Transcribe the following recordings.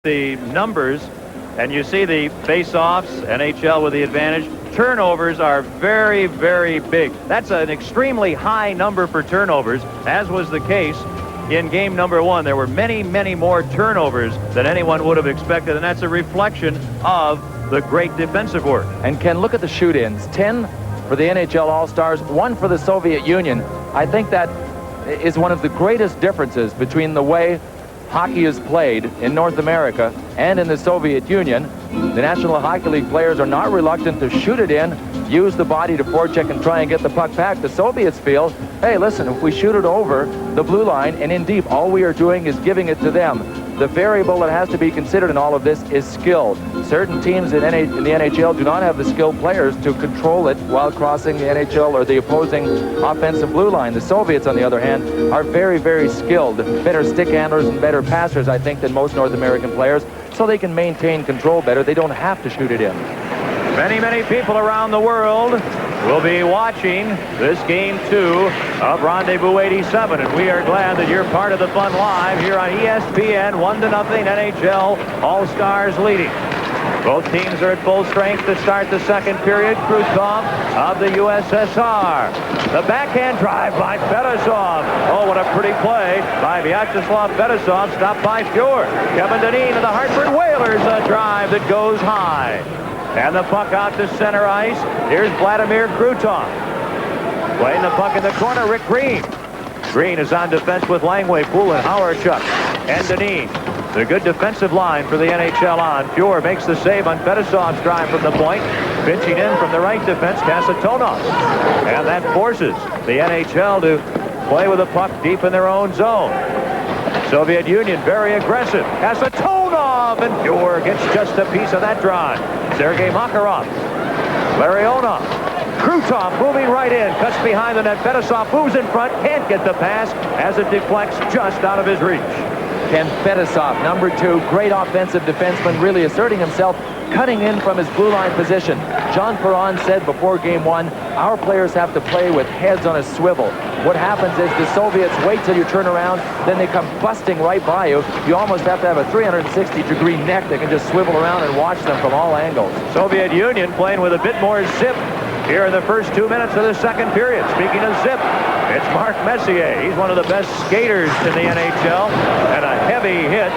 The numbers, and you see the face-offs, NHL with the advantage. Turnovers are very, very big. That's an extremely high number for turnovers, as was the case in game number one. There were many, many more turnovers than anyone would have expected, and that's a reflection of the great defensive work. And Ken, look at the shoot-ins. 10 for the NHL All-Stars, 1 for the Soviet Union. I think that is one of the greatest differences between the way hockey is played in North America and in the Soviet Union. The National Hockey League players are not reluctant to shoot it in, use the body to forecheck and try and get the puck back. The Soviets feel, hey, listen, if we shoot it over the blue line and in deep, all we are doing is giving it to them. The variable that has to be considered in all of this is skill. Certain teams in the NHL do not have the skilled players to control it while crossing the NHL or the opposing offensive blue line. The Soviets, on the other hand, are very, very skilled, better stick handlers and better passers, I think, than most North American players, so they can maintain control better. They don't have to shoot it in. Many, many people around the world will be watching this game 2 of Rendezvous 87, and we are glad that you're part of the fun live here on ESPN. 1-0 NHL, All-Stars leading. Both teams are at full strength to start the second period. Krutov of the USSR. The backhand drive by Fedosov. Oh, what a pretty play by Vyacheslav Fedosov, stopped by Fjord. Kevin Dineen of the Hartford Whalers, a drive that goes high. And the puck out to center ice. Here's Vladimir Krutov. Playing the puck in the corner, Rick Green. Green is on defense with Langway, Poulin, Howardchuk, and Dineen. The good defensive line for the NHL on. Fjord makes the save on Fedosov's drive from the point. Pitching in from the right defense, Kasatonov. And that forces the NHL to play with the puck deep in their own zone. Soviet Union very aggressive. Kasatonov, and Fjord gets just a piece of that drive. Sergei Makarov. Larionov. Krutov moving right in. Cuts behind the net. Fedosov moves in front. Can't get the pass as it deflects just out of his reach. Ken Fedosov, number 2, great offensive defenseman, really asserting himself, cutting in from his blue line position. John Perron said before game 1, our players have to play with heads on a swivel. What happens is the Soviets wait till you turn around, then they come busting right by you. You almost have to have a 360-degree neck that can just swivel around and watch them from all angles. Soviet Union playing with a bit more zip here in the first 2 minutes of the second period. Speaking of zip, it's Mark Messier. He's one of the best skaters in the NHL, and a heavy hit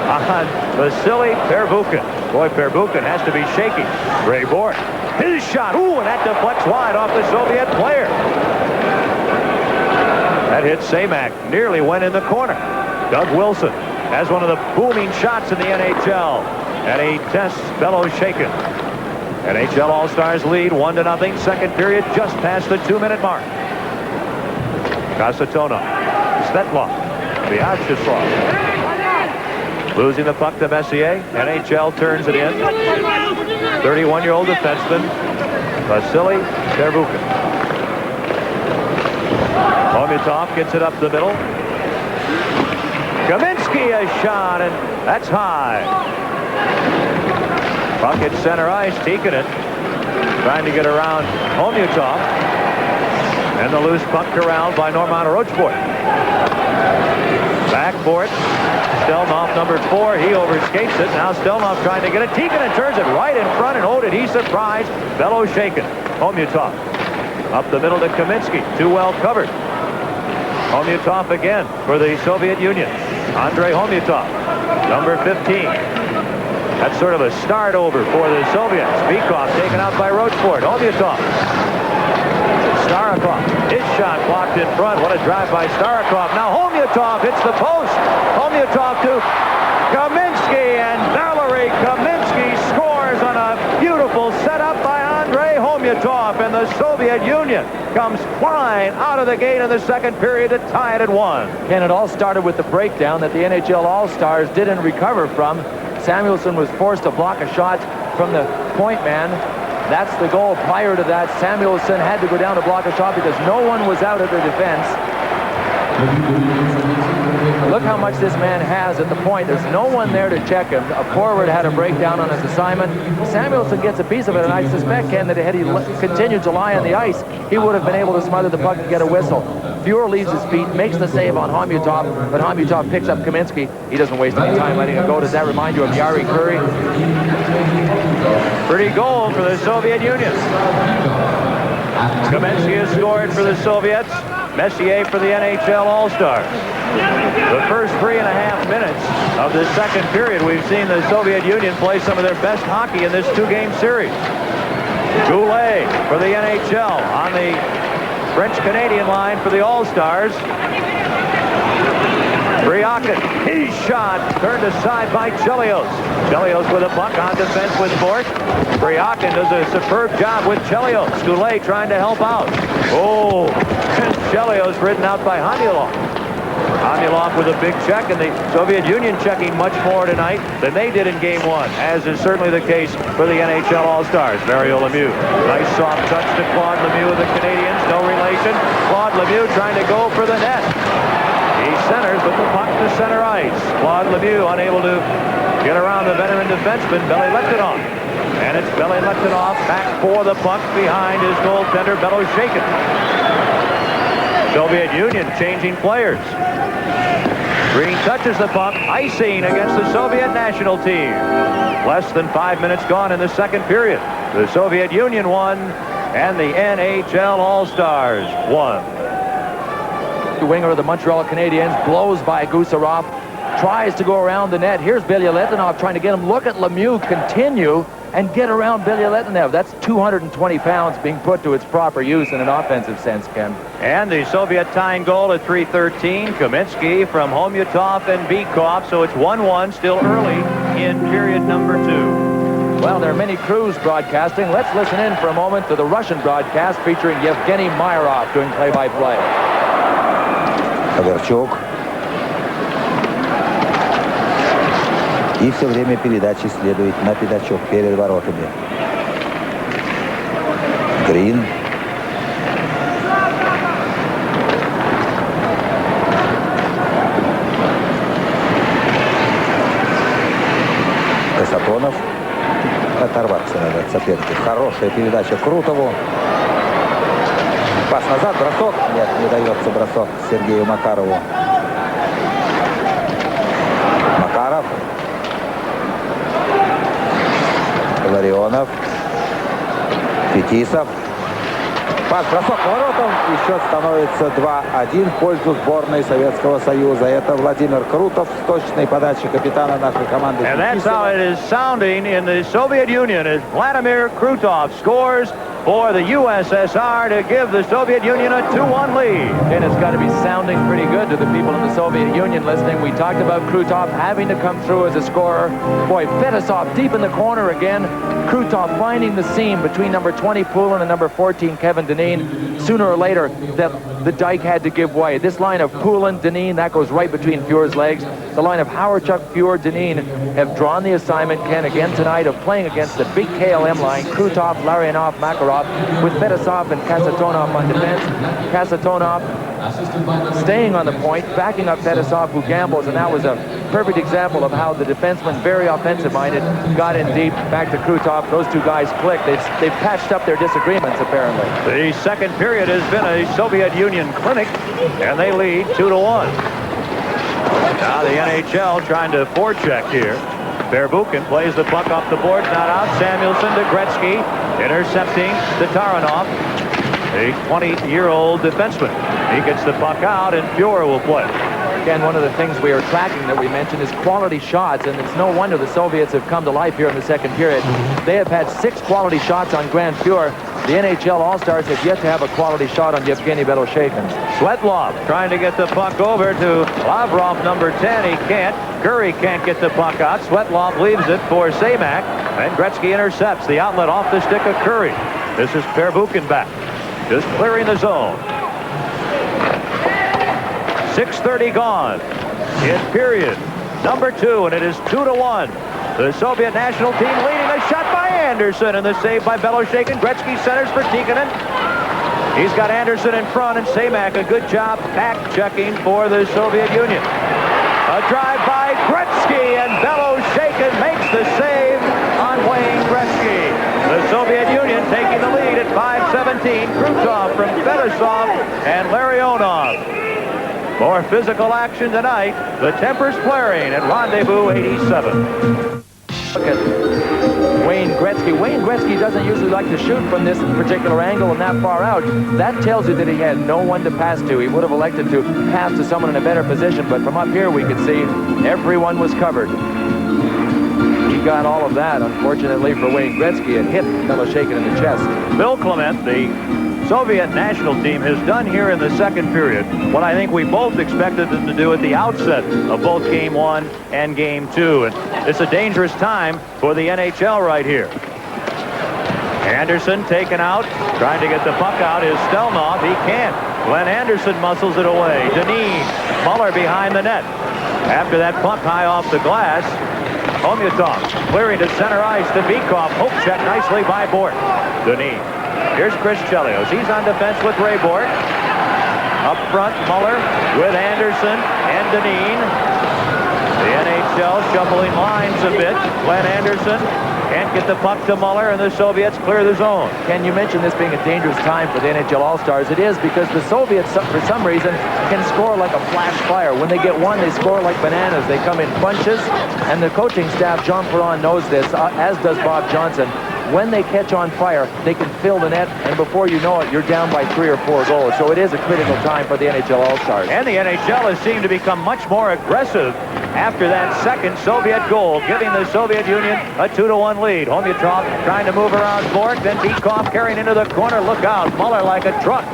on Vasily Pervukin. Boy, Pervukin has to be shaky. Ray Bork, his shot, ooh, and that deflects wide off the Soviet player. That hit Samak, nearly went in the corner. Doug Wilson has one of the booming shots in the NHL, and he tests Bellows shaken. NHL All-Stars lead 1-0. Second period just past the 2-minute mark. Kasatonov, Svetlov, Vyacheslav. Losing the puck to Messier. NHL turns it in. 31-year-old defenseman, Vasily Pervukin. Omyatov gets it up the middle. Kaminsky a shot, and that's high. Puck at center ice, Tikkanen trying to get around Omyatov. And the loose puck corralled by Norman Rochefort. Back for it. Stelnov, number 4, he overskates it. Now Stelnov trying to get it. Tikkanen turns it right in front, and oh, did he surprise. Bellows shaken. Omyatov up the middle to Kaminsky. Too well covered. Omyatov again for the Soviet Union. Andrei Omyatov, number 15. That's sort of a start over for the Soviets. Bykov taken out by Rochefort. Omyatov. Starikov. His shot blocked in front. What a drive by Starikov. Now Omyatov hits the post. Omyatov to Kaminsky, and Valery Kaminsky scores on a beautiful setup by Andrei Omyatov, and the Soviet Union comes flying out of the gate in the second period to tie it at 1. And it all started with the breakdown that the NHL All-Stars didn't recover from. Samuelsson was forced to block a shot from the point man. That's the goal. Prior to that, Samuelsson had to go down to block a shot because no one was out of the defense. Look how much this man has at the point. There's no one there to check him. A forward had a breakdown on his assignment. Samuelsson gets a piece of it, and I suspect, Ken, that had he continued to lie on the ice, he would have been able to smother the puck and get a whistle. Fuhr leaves his feet, makes the save on Homutov, but Homutov picks up Kaminsky. He doesn't waste any time letting it go. Does that remind you of Yari Curry? Pretty goal for the Soviet Union. Kaminsky has scored for the Soviets. Messier for the NHL All-Stars. The first 3.5 minutes of the second period, we've seen the Soviet Union play some of their best hockey in this two-game series. Goulet for the NHL on the French-Canadian line for the All-Stars. Bryakin, his shot turned aside by Chelios. Chelios with a puck on defense with Bourque. Bryakin does a superb job with Chelios. Goulet trying to help out. Oh, and Chelios ridden out by Hanilov. Hanilov with a big check, and the Soviet Union checking much more tonight than they did in Game 1, as is certainly the case for the NHL All-Stars. Mario Lemieux. Nice soft touch to Claude Lemieux of the Canadians. No relation. Claude Lemieux trying to go for the net. He centers with the puck to center ice. Claude Lemieux unable to get around the veteran defenseman, Belly Leptinov. And it's Belly Leptinov back for the puck behind his goaltender, Beloshakin. Soviet Union changing players. Green touches the puck, icing against the Soviet national team. Less than 5 minutes gone in the second period. The Soviet Union won, and the NHL All-Stars won. The winger of the Montreal Canadiens blows by Gusarov, tries to go around the net. Here's Belyaletdinov trying to get him. Look at Lemieux continue and get around Belyaletdinov. That's 220 pounds being put to its proper use in an offensive sense, Ken. And the Soviet tying goal at 3:13. Kaminsky from Homutov and Bykov. So it's 1-1 still early in period number 2. Well, there are many crews broadcasting. Let's listen in for a moment to the Russian broadcast featuring Yevgeny Myrov doing play-by-play. Коверчук. И все время передачи следует на пятачок перед воротами. Грин. Касатонов. Оторваться надо от соперника. Хорошая передача Крутову. Пас назад, бросок. Нет, не дается бросок Сергею Макарову. Макаров. Ларионов. Фетисов. Пас, бросок поворотом. И счет становится 2-1 в пользу сборной Советского Союза. Это Владимир Крутов с точной подачи капитана нашей команды. And that's how it is sounding in the Soviet Union as Vladimir Krutov scores for the USSR to give the Soviet Union a 2-1 lead. And it's got to be sounding pretty good to the people in the Soviet Union listening. We talked about Krutov having to come through as a scorer. Boy, Fetisov deep in the corner again. Krutov finding the seam between number 20 Poulin and number 14 Kevin Dineen. Sooner or later, the dike had to give way. This line of Poulin, Dineen, that goes right between Fuhr's legs. The line of Hawerchuk, Fuhr, Dineen have drawn the assignment, Ken, again tonight of playing against the big KLM line, Krutov, Larionov, Makarov, with Fetisov and Kasatonov on defense. Kasatonov staying on the point, backing up Fetisov, who gambles, and that was a perfect example of how the defenseman, very offensive-minded, got in deep, back to Krutov. Those two guys clicked. They've patched up their disagreements, apparently. The second period has been a Soviet Union clinic, and they lead 2-1. Now the NHL trying to forecheck here. Verbukin plays the puck off the boards, not out. Samuelson to Gretzky, intercepting to Taranov, a 20-year-old defenseman. He gets the puck out, and Fuhr will play. Again, one of the things we are tracking that we mentioned is quality shots, and it's no wonder the Soviets have come to life here in the second period. They have had 6 quality shots on Grand Fuhr. The NHL All-Stars have yet to have a quality shot on Yevgeny Beloshakin. Svetlov trying to get the puck over to Lavrov, number 10. He can't. Curry can't get the puck out. Svetlov leaves it for Semak, and Gretzky intercepts the outlet off the stick of Curry. This is Verbukin back, just clearing the zone. 6:30 gone in period number 2, and it is 2-1. The Soviet national team leading. A shot by Anderson, and the save by Beloshakin. Gretzky centers for Tikkanen. He's got Anderson in front, and Semak, a good job back-checking for the Soviet Union. A drive by Gretzky, and Beloshakin makes the save on Wayne Gretzky. The Soviet Union taking the lead at 5:17. Krutov from Fetisov and Larionov. More physical action tonight. The tempers flaring at Rendezvous 87. Look at Wayne Gretzky. Wayne Gretzky doesn't usually like to shoot from this particular angle and that far out. That tells you that he had no one to pass to. He would have elected to pass to someone in a better position, but from up here we could see everyone was covered. He got all of that. Unfortunately for Wayne Gretzky, it hit Beloshakin in the chest. Bill Clement, the Soviet national team, has done here in the second period what I think we both expected them to do at the outset of both Game 1 and Game 2. And it's a dangerous time for the NHL right here. Anderson taken out, trying to get the puck out is Stelnoff. He can't. Glenn Anderson muscles it away. Deneen, Muller behind the net. After that puck high off the glass, Homyatov clearing to center ice to Bikov. Hook check nicely by Bork. Deneen. Here's Chris Chelios. He's on defense with Ray Bork. Up front, Muller with Anderson and Deneen. The NHL shuffling lines a bit. Glenn Anderson can't get the puck to Muller, and the Soviets clear the zone. Ken, you mentioned this being a dangerous time for the NHL All-Stars. It is, because the Soviets, for some reason, can score like a flash fire. When they get one, they score like bananas. They come in bunches, and the coaching staff, John Perron, knows this, as does Bob Johnson. When they catch on fire, they can fill the net, and before you know it, you're down by 3 or 4 goals. So it is a critical time for the NHL All-Stars. And the NHL has seemed to become much more aggressive after that second Soviet goal, giving the Soviet Union a 2-1 lead. Homyatov trying to move around Bork, then Bikov carrying into the corner. Look out, Muller like a truck.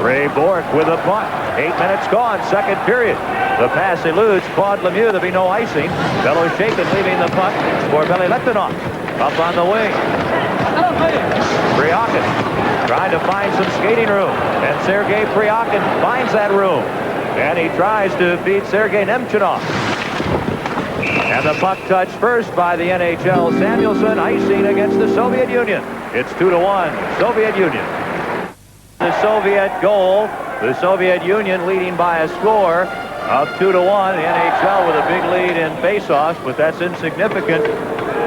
Ray Bork with a puck. 8 minutes gone, second period. The pass eludes Claude Lemieux. There'll be no icing. Beloshakin leaving the puck for Belilektinov. Up on the wing. Priakin trying to find some skating room. And Sergei Priakin finds that room. And he tries to beat Sergei Nemchinov. And the puck touched first by the NHL. Samuelson icing against the Soviet Union. It's 2-1, Soviet Union. The Soviet goal. The Soviet Union leading by a score of 2-1. The NHL with a big lead in faceoffs, but that's insignificant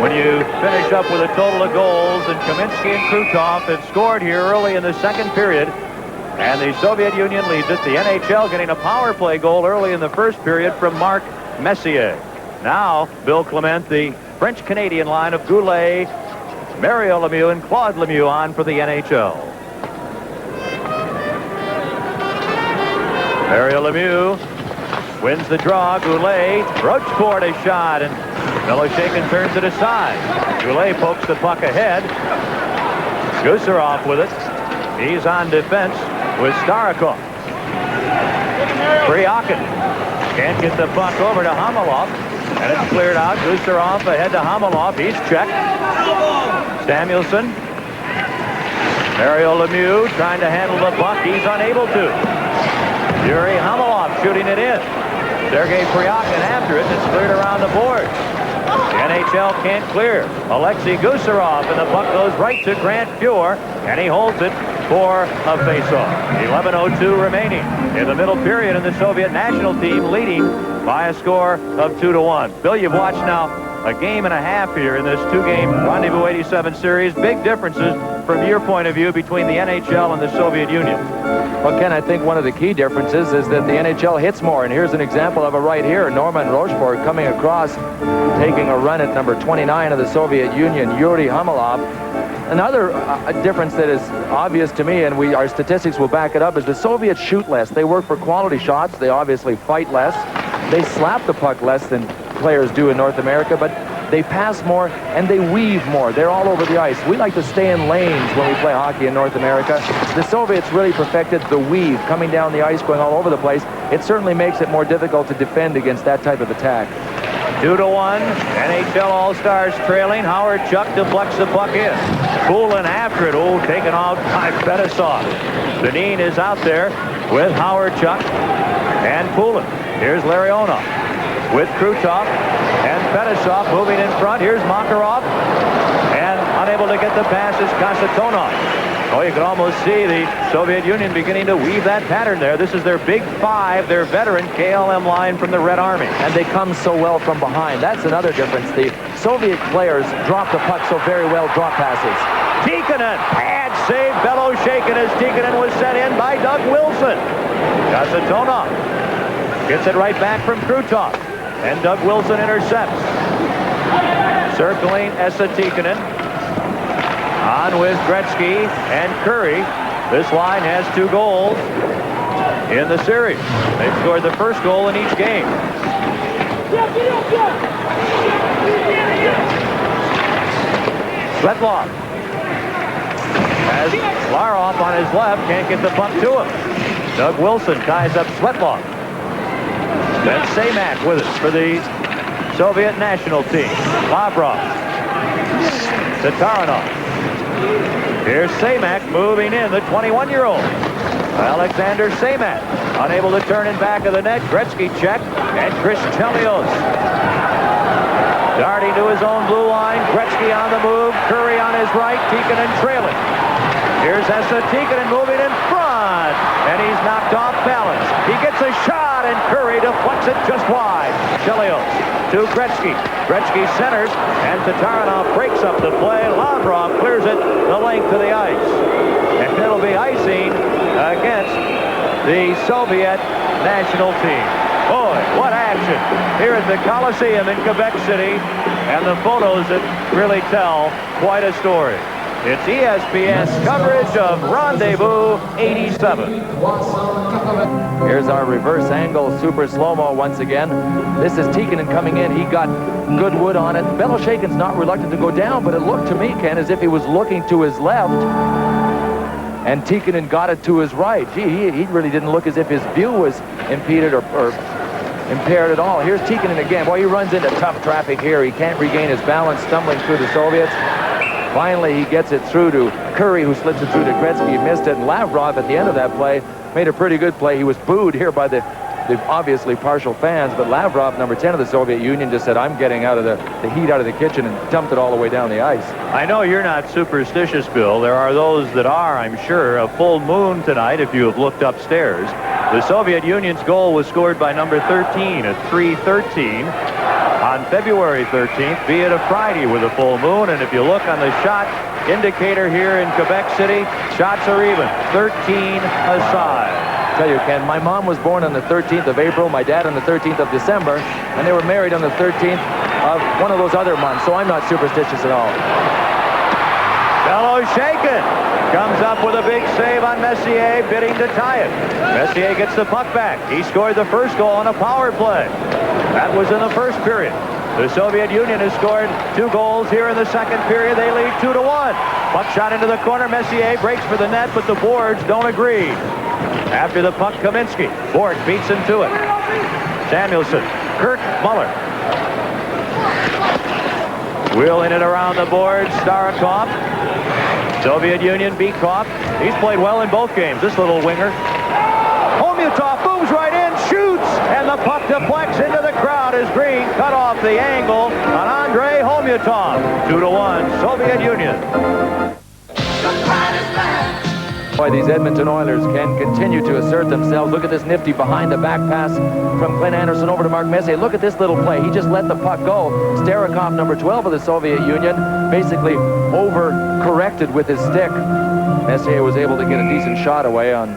when you finish up with a total of goals. And Kaminsky and Krutov have scored here early in the second period. And the Soviet Union leads it. The NHL getting a power play goal early in the first period from Marc Messier. Now, Bill Clement, the French-Canadian line of Goulet, Mario Lemieux, and Claude Lemieux on for the NHL. Mario Lemieux wins the draw. Goulet, Rochefort a shot, and Beloshakin turns it aside. Goulet pokes the puck ahead. Gusarov with it. He's on defense with Starikov. Priakin can't get the puck over to Hamalov, and it's cleared out. Gusarov ahead to Hamalov. He's checked. Samuelson. Mario Lemieux trying to handle the puck. He's unable to. Yuri Hamalov shooting it in. Sergei Priakin after it, and it's cleared around the boards. The NHL can't clear. Alexei Gusarov, and the puck goes right to Grant Fuhr, and he holds it for a faceoff. 11:02 remaining in the middle period, and the Soviet national team leading by a score of 2-1. Bill, you've watched now a game and a half here in this two-game Rendezvous 87 series. Big differences from your point of view between the NHL and the Soviet Union. Well, Ken, I think one of the key differences is that the NHL hits more, and here's an example of it right here. Norman Rochefort coming across, taking a run at number 29 of the Soviet Union, Yuri Hamalov. Another difference that is obvious to me, and our statistics will back it up, is the Soviets shoot less. They work for quality shots. They obviously fight less. They slap the puck less than players do in North America, but they pass more and they weave more. They're all over the ice. We like to stay in lanes when we play hockey in North America. The Soviets really perfected the weave, coming down the ice, going all over the place. It certainly makes it more difficult to defend against that type of attack. 2-1, NHL All-Stars trailing. Howard Chuck deflects the puck in. Poulin after it. Oh, taken out by Fetisov. Deneen is out there with Howard Chuck and Poulin. Here's Larionov with Krutov and Fetisov moving in front. Here's Makarov, and unable to get the pass is Kasatonov. Oh, you can almost see the Soviet Union beginning to weave that pattern there. This is their big five, their veteran KLM line from the Red Army. And they come so well from behind. That's another difference. The Soviet players drop the puck so very well, drop passes. Tikkanen, bad save, Beloshakin as Tikkanen was sent in by Doug Wilson. Kasatonov Gets it right back from Krutov. And Doug Wilson intercepts. Circling Esa Tikkanen. On with Gretzky and Curry. This line has 2 goals in the series. They've scored the first goal in each game. Svetlov has Larov on his left, can't get the puck to him. Doug Wilson ties up Svetlov. Then Semak with it for the Soviet national team. Lavrov to Taranov. Here's Semak moving in, the 21-year-old. Alexander Semak unable to turn in back of the net. Gretzky check, and Chris Chelios darting to his own blue line. Gretzky on the move. Curry on his right. Tikkanen trailing. Here's Esa Tikkanen moving in front, and he's knocked off balance. He gets a shot, and Curry deflects it just wide. Chelios to Gretzky. Gretzky centers, and Tataranoff breaks up the play. Lavrov clears it the length of the ice. And it'll be icing against the Soviet national team. Boy, what action here at the Coliseum in Quebec City. And the photos that really tell quite a story. It's ESPN's coverage of Rendezvous 87. Here's our reverse angle super slow-mo once again. This is Tikkanen coming in. He got good wood on it. Beloshakin's not reluctant to go down, but it looked to me, Ken, as if he was looking to his left. And Tikkanen got it to his right. Gee, he really didn't look as if his view was impeded or impaired at all. Here's Tikkanen again. Boy, he runs into tough traffic here. He can't regain his balance, stumbling through the Soviets. Finally, he gets it through to Curry, who slips it through to Gretzky. He missed it, and Lavrov at the end of that play made a pretty good play. He was booed here by the obviously partial fans, but Lavrov, number 10 of the Soviet Union, just said, I'm getting out of the heat out of the kitchen, and dumped it all the way down the ice. I know you're not superstitious, Bill. There are those that are, I'm sure. A full moon tonight if you have looked upstairs. The Soviet Union's goal was scored by number 13 at 3:13 on February 13th, be it a Friday with a full moon. And if you look on the shot indicator here in Quebec City, shots are even, 13 aside. Tell you, Ken, my mom was born on the 13th of April, my dad on the 13th of December, and they were married on the 13th of one of those other months, so I'm not superstitious at all. Beloshakin comes up with a big save on Messier, bidding to tie it. Messier gets the puck back. He scored the first goal on a power play. That was in the first period. The Soviet Union has scored 2 goals here in the second period. They lead 2-1. Puck shot into the corner. Messier breaks for the net, but the boards don't agree. After the puck, Kaminsky. Bork beats him to it. Samuelson. Kurt Muller. Wheeling it around the boards. Starikov. Soviet Union beat Koff. He's played well in both games, this little winger. Homutov moves right in, shoots, and the puck deflects into the crowd as Green cut off the angle on Andrei Homutov. 2-1, Soviet Union. Boy, these Edmonton Oilers can continue to assert themselves. Look at this nifty behind-the-back pass from Glenn Anderson over to Mark Messier. Look at this little play. He just let the puck go. Starikov, number 12 of the Soviet Union, basically over-corrected with his stick. Messier was able to get a decent shot away on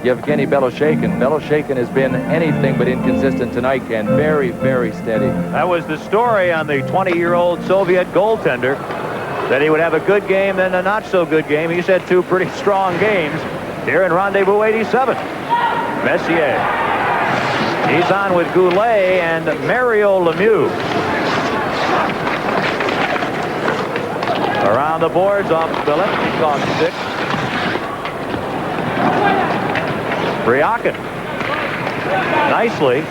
Yevgeny Beloshakin. Beloshakin has been anything but inconsistent tonight, and very, very steady. That was the story on the 20-year-old Soviet goaltender. That he would have a good game, then a not-so-good game. He's had 2 pretty strong games here in Rendezvous 87. Messier. He's on with Goulet and Mario Lemieux. Around the boards off Biletnikov's stick. Bryakin. Nicely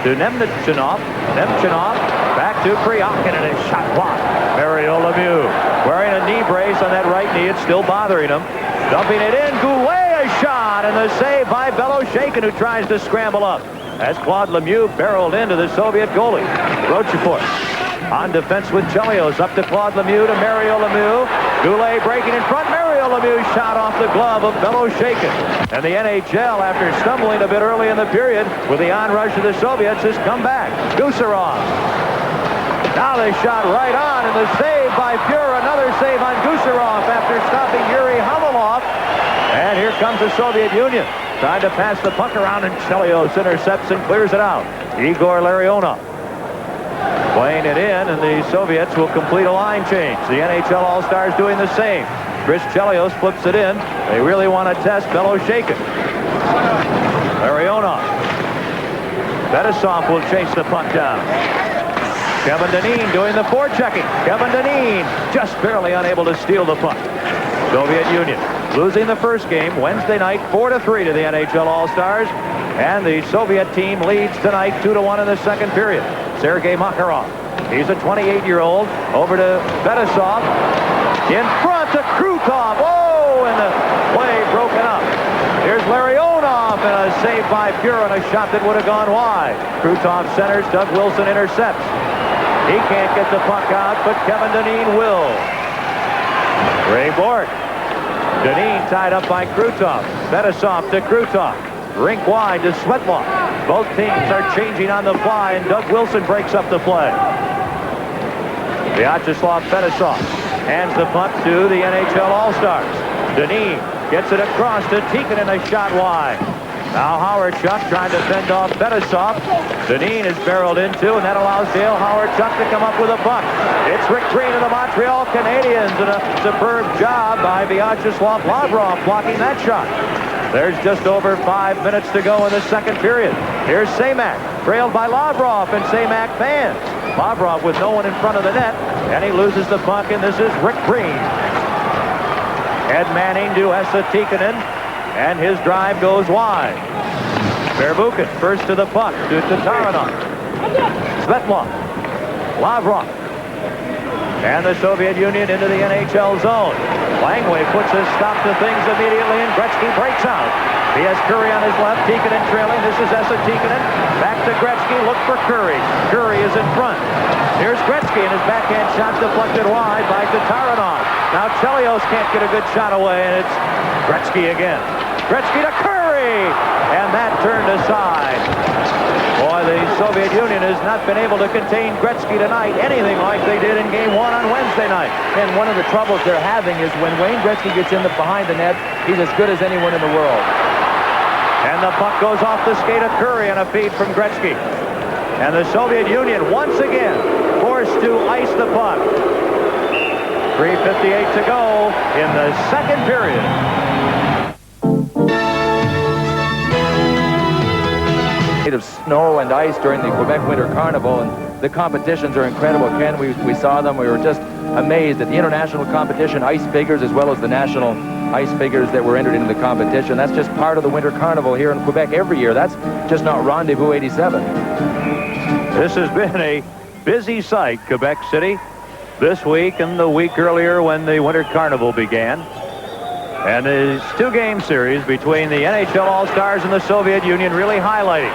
to Nemchinov. Nemchinov back to Bryakin, and a shot blocked. Mario Lemieux wearing a knee brace on that right knee. It's still bothering him. Dumping it in. Goulet, a shot, and the save by Beloshakin, who tries to scramble up. As Claude Lemieux barreled into the Soviet goalie. Rochefort on defense with Chelios. Up to Claude Lemieux, to Mario Lemieux. Goulet breaking in front. Mario Lemieux shot off the glove of Beloshakin. And the NHL, after stumbling a bit early in the period with the onrush of the Soviets, has come back. Gusarov. Now they shot right on, and the save by Fuhrer. Another save on Gusarov after stopping Yuri Hamalov. And here comes the Soviet Union. Trying to pass the puck around, and Chelios intercepts and clears it out. Igor Larionov playing it in, and the Soviets will complete a line change. The NHL All-Stars doing the same. Chris Chelios flips it in. They really want to test Beloshakin. Larionov. Bedasov will chase the puck down. Kevin Dineen doing the forechecking. Kevin Dineen just barely unable to steal the puck. Soviet Union losing the first game Wednesday night 4-3 to the NHL All-Stars. And the Soviet team leads tonight 2-1 in the second period. Sergei Makarov. He's a 28-year-old. Over to Bedasov. In front to Krutov. Oh, and the play broken up. Here's Larionov, and a save by Buren, a shot that would have gone wide. Krutov centers. Doug Wilson intercepts. He can't get the puck out, but Kevin Dineen will. Ray Bork. Dineen tied up by Krutov. Bedasov to Krutov. Rink wide to Svetlov. Both teams are changing on the fly, and Doug Wilson breaks up the play. Vyacheslav Bedasov hands the puck to the NHL All-Stars. Dineen gets it across to Tikkanen, a shot wide. Now Howard-Chuck trying to fend off Bedasov. Dineen is barreled into, and that allows Dale Howard-Chuck to come up with a puck. It's Rick Green of the Montreal Canadiens, and a superb job by Vyacheslav Lavrov blocking that shot. There's just over 5 minutes to go in the second period. Here's Semak, trailed by Lavrov, and Semak fans. Lavrov with no one in front of the net, and he loses the puck, and this is Rick Green. Ed Manning to Esa Tikkanen, and his drive goes wide. Verbuchen first to the puck to Tatarinov. Svetlov. Lavrov. And the Soviet Union into the NHL zone. Langway puts a stop to things immediately, and Gretzky breaks out. He has Curry on his left, Tikkanen trailing. This is Esa Tikkanen. Back to Gretzky, look for Curry. Curry is in front. Here's Gretzky, and his backhand shot deflected wide by Tatarinov. Now Chelios can't get a good shot away, and it's Gretzky again. Gretzky to Curry, and that turned aside. Boy, the Soviet Union has not been able to contain Gretzky tonight, anything like they did in Game 1 on Wednesday night. And one of the troubles they're having is when Wayne Gretzky gets in behind the net, he's as good as anyone in the world. And the puck goes off the skate of Curry on a feed from Gretzky. And the Soviet Union once again forced to ice the puck. 3:58 to go in the second period. Of snow and ice during the Quebec Winter Carnival, and the competitions are incredible. Ken, we saw them. We were just amazed at the international competition ice figures as well as the national ice figures that were entered into the competition. That's just part of the Winter Carnival here in Quebec every year. That's just not Rendezvous 87. This has been a busy sight, Quebec City, this week and the week earlier when the Winter Carnival began. And this two-game series between the NHL All-Stars and the Soviet Union really highlighting.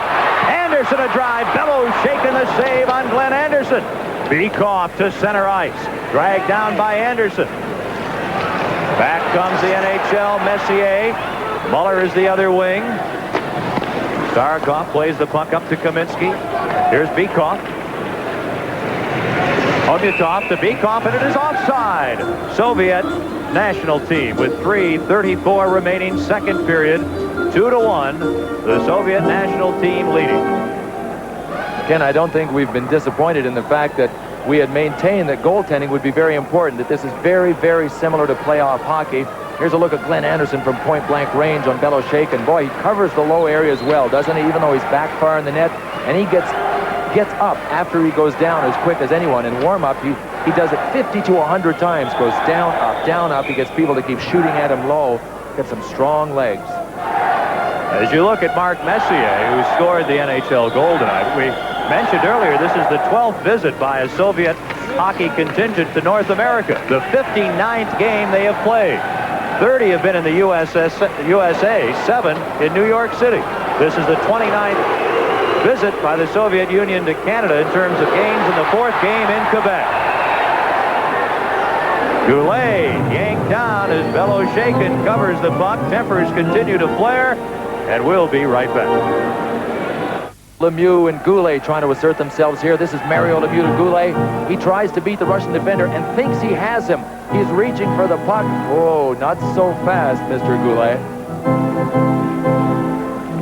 Anderson a drive. Bellows shaking the save on Glenn Anderson. Beekoff to center ice. Dragged down by Anderson. Back comes the NHL. Messier. Muller is the other wing. Starkov plays the puck up to Kaminsky. Here's Beekoff. Ognitov to Beekoff, and it is offside. Soviet national team with 3:34 remaining second period. 2-1. The Soviet national team leading. Ken, I don't think we've been disappointed in the fact that we had maintained that goaltending would be very important, that this is very, very similar to playoff hockey. Here's a look at Glenn Anderson from point-blank range on Beloshakin. Boy, he covers the low areas well, doesn't he? Even though he's back far in the net, and he gets up after he goes down as quick as anyone. In warm-up, he does it 50 to 100 times, goes down, up. He gets people to keep shooting at him low. Gets some strong legs. As you look at Mark Messier, who scored the NHL goal tonight, we mentioned earlier this is the 12th visit by a Soviet hockey contingent to North America. The 59th game they have played. 30 have been in the USA, 7 in New York City. This is the 29th visit by the Soviet Union to Canada in terms of games, in the 4th game in Quebec. Goulet yanked down as Beloshakin covers the puck. Tempers continue to flare, and we'll be right back. Lemieux and Goulet trying to assert themselves here. This is Mario Lemieux to Goulet. He tries to beat the Russian defender and thinks he has him. He's reaching for the puck. Oh, not so fast, Mr. Goulet.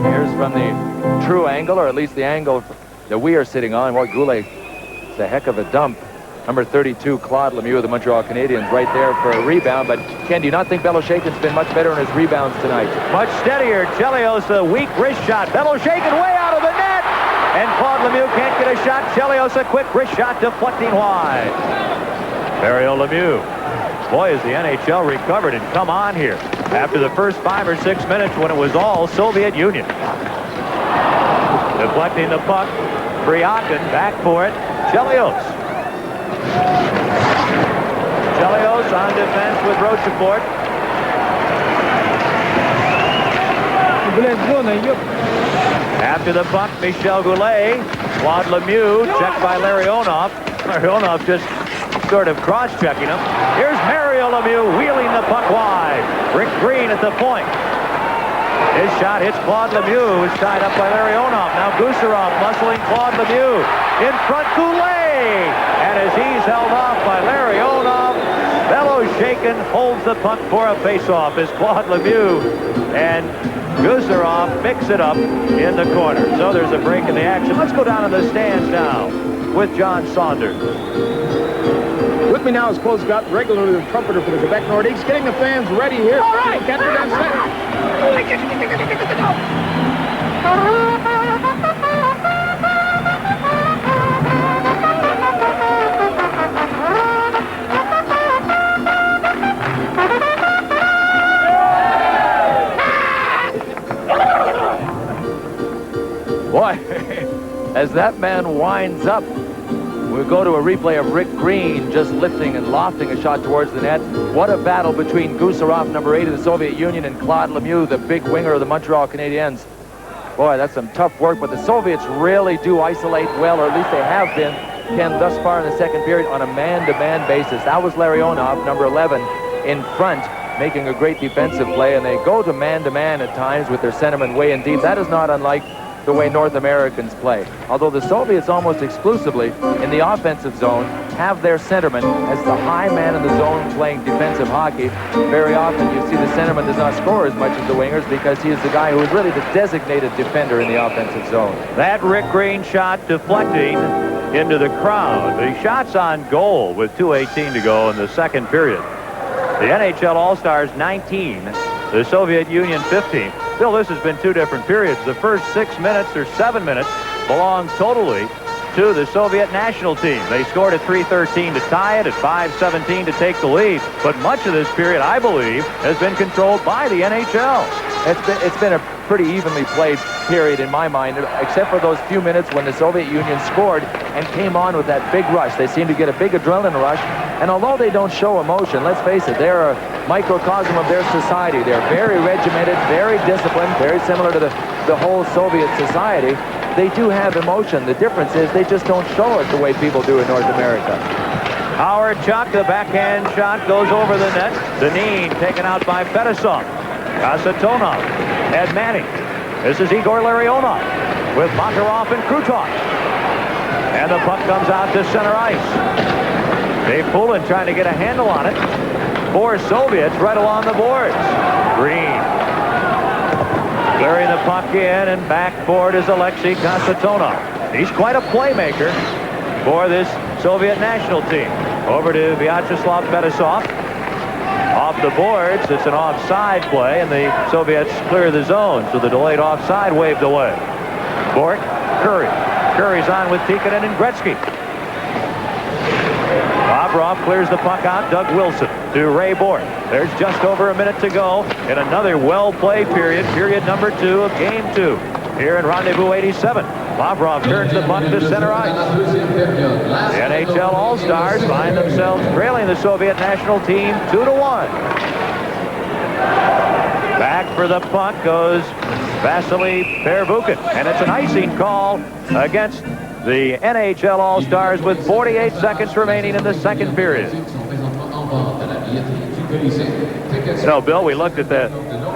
Here's from the true angle, or at least the angle that we are sitting on. Boy, Goulet, it's a heck of a dump. Number 32, Claude Lemieux of the Montreal Canadiens, right there for a rebound. But Ken, do you not think Beloshakin's been much better in his rebounds tonight? Much steadier. Chelios, a weak wrist shot. Beloshakin way out of the net. And Claude Lemieux can't get a shot. Chelios, a quick wrist shot deflecting wide. Mario Lemieux. Boy, has the NHL recovered and come on here after the first 5 or 6 minutes when it was all Soviet Union. Deflecting the puck. Bryakin back for it. Chelios. Chelios on defense with Rochefort. After the puck, Michel Goulet. Claude Lemieux, checked by Larionov. Larionov just sort of cross-checking him. Here's Mario Lemieux wheeling the puck wide. Rick Green at the point. His shot hits Claude Lemieux, who's tied up by Larionov. Now Gusarov muscling Claude Lemieux. In front, Goulet! And as he's held off by Larionov, Beloshakin holds the puck for a face-off as Claude Lemieux and Gusarov mix it up in the corner. So there's a break in the action. Let's go down to the stands now with John Saunders. With me now is Claude Scott, regularly the trumpeter for the Quebec Nordiques, getting the fans ready here. All right, get it on set. Boy, as that man winds up, we go to a replay of Rick Green just lifting and lofting a shot towards the net. What a battle between Gusarov, number 8 of the Soviet Union, and Claude Lemieux, the big winger of the Montreal Canadiens. Boy, that's some tough work, but the Soviets really do isolate well, or at least they have been, Ken, thus far in the second period on a man-to-man basis. That was Larionov, number 11, in front, making a great defensive play, and they go to man-to-man at times with their centerman way in deep. That is not unlike the way North Americans play. Although the Soviets almost exclusively in the offensive zone have their centerman as the high man in the zone playing defensive hockey. Very often you see the centerman does not score as much as the wingers because he is the guy who is really the designated defender in the offensive zone. That Rick Green shot deflecting into the crowd. The shot's on goal with 2:18 to go in the second period. The NHL All-Stars 19, the Soviet Union 15. Still, this has been 2 different periods. The first 6 minutes or 7 minutes belong totally to the Soviet national team. They scored at 3:13 to tie it, at 5:17 to take the lead. But much of this period, I believe, has been controlled by the NHL. It's been a pretty evenly played period in my mind, except for those few minutes when the Soviet Union scored and came on with that big rush. They seem to get a big adrenaline rush, and although they don't show emotion, let's face it, they're a microcosm of their society. They're very regimented, very disciplined, very similar to the whole Soviet society. They do have emotion. The difference is they just don't show it the way people do in North America. Howard Chuck, the backhand shot goes over the net. Deneen taken out by Fetisov. Kasatonov, Ed Manning. This is Igor Larionov with Makarov and Krutov. And the puck comes out to center ice. Dave Poulin trying to get a handle on it. 4 Soviets right along the boards. Green clearing the puck in, and back for it is Alexei Kasatonov. He's quite a playmaker for this Soviet national team. Over to Vyacheslav Fetisov. Off the boards, it's an offside play, and the Soviets clear the zone, so the delayed offside waved away. Bork, Curry. Curry's on with Tikkanen and Gretzky. Bobrov clears the puck out. Doug Wilson to Ray Bork. There's just over a minute to go in another well-played period, period number 2 of game 2 here in Rendezvous 87. Bobrov turns the puck to center ice. The NHL All-Stars find themselves trailing the Soviet national team 2-1. Back for the puck goes Vasily Pervukin, and it's an icing call against the NHL All-Stars with 48 seconds remaining in the second period. You know, Bill, we looked at the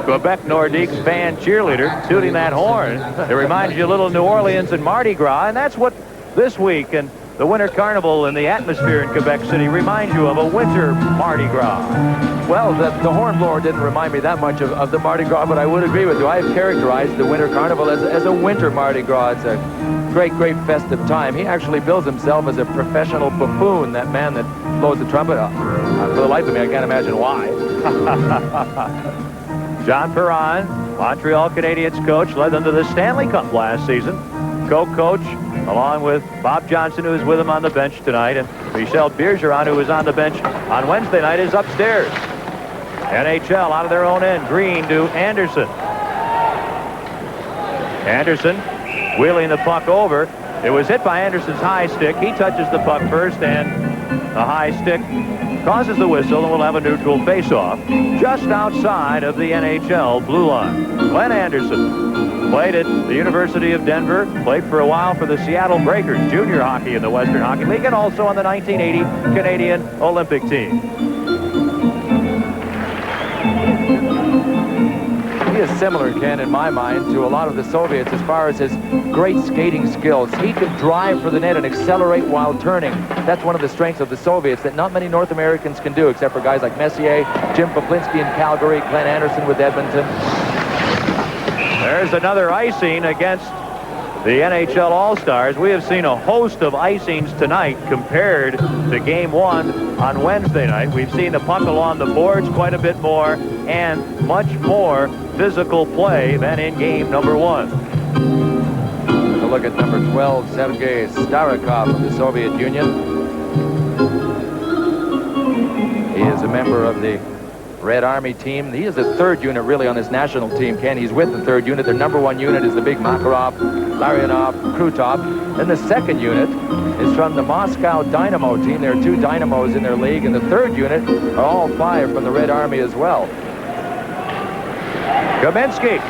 Quebec Nordiques band cheerleader tooting that horn. It reminds you a little New Orleans and Mardi Gras, and that's what this week. And the Winter Carnival and the atmosphere in Quebec City remind you of a winter Mardi Gras? Well, the hornblower didn't remind me that much of the Mardi Gras, but I would agree with you. I've characterized the Winter Carnival as a winter Mardi Gras. It's a great, great festive time. He actually bills himself as a professional buffoon, that man that blows the trumpet. For the life of me, I can't imagine why. John Perron, Montreal Canadiens coach, led them to the Stanley Cup last season. Co-coach, along with Bob Johnson, who is with him on the bench tonight, and Michel Bergeron, who was on the bench on Wednesday night, is upstairs. NHL out of their own end. Green to Anderson. Anderson wheeling the puck over. It was hit by Anderson's high stick. He touches the puck first, and the high stick causes the whistle, and we'll have a neutral face-off just outside of the NHL blue line. Glenn Anderson played at the University of Denver, played for a while for the Seattle Breakers junior hockey in the Western Hockey League, and also on the 1980 Canadian Olympic team. He is similar, Ken, in my mind, to a lot of the Soviets as far as his great skating skills. He could drive for the net and accelerate while turning. That's one of the strengths of the Soviets that not many North Americans can do, except for guys like Messier, Jim Poplinski in Calgary, Glenn Anderson with Edmonton. There's another icing against the NHL All-Stars. We have seen a host of icings tonight compared to Game 1 on Wednesday night. We've seen the puck along the boards quite a bit more and much more physical play than in Game number 1. Take a look at number 12, Sergei Starikov of the Soviet Union. He is a member of the Red Army team. He is the third unit really on this national team, Ken. He's with the third unit. Their number 1 unit is the big Makarov, Larionov, Krutov. Then the second unit is from the Moscow Dynamo team. There are 2 Dynamos in their league, and the third unit are all 5 from the Red Army as well. Kaminsky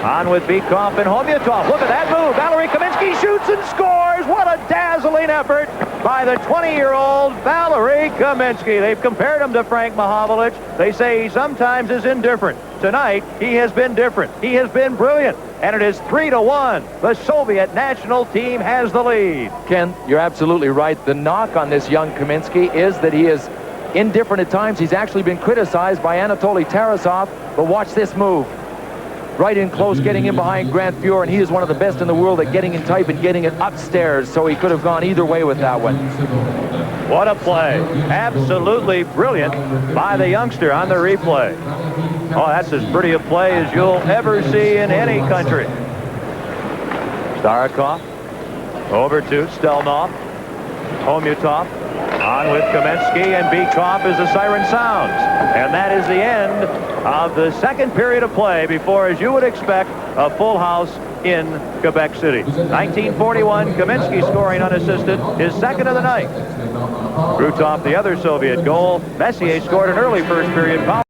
on with Bykov and Homyatov. Look at that move. Valery Kaminsky shoots and scores. What a dazzling effort by the 20-year-old Valery Kaminsky. They've compared him to Frank Mahovlich. They say he sometimes is indifferent. Tonight, he has been different. He has been brilliant. And it is 3-1. The Soviet national team has the lead. Ken, you're absolutely right. The knock on this young Kaminsky is that he is indifferent at times. He's actually been criticized by Anatoly Tarasov. But watch this move. Right in close, getting in behind Grant Fuhr, and he is one of the best in the world at getting in tight and getting it upstairs, so he could have gone either way with that one. What a play. Absolutely brilliant by the youngster on the replay. Oh, that's as pretty a play as you'll ever see in any country. Starikov over to Stelnov. Homyatov on with Kaminsky, and Bykov as the siren sounds. And that is the end of the second period of play before, as you would expect, a full house in Quebec City. 1941, Kaminsky scoring unassisted, his second of the night. Krutov, the other Soviet goal. Messier scored an early first period foul.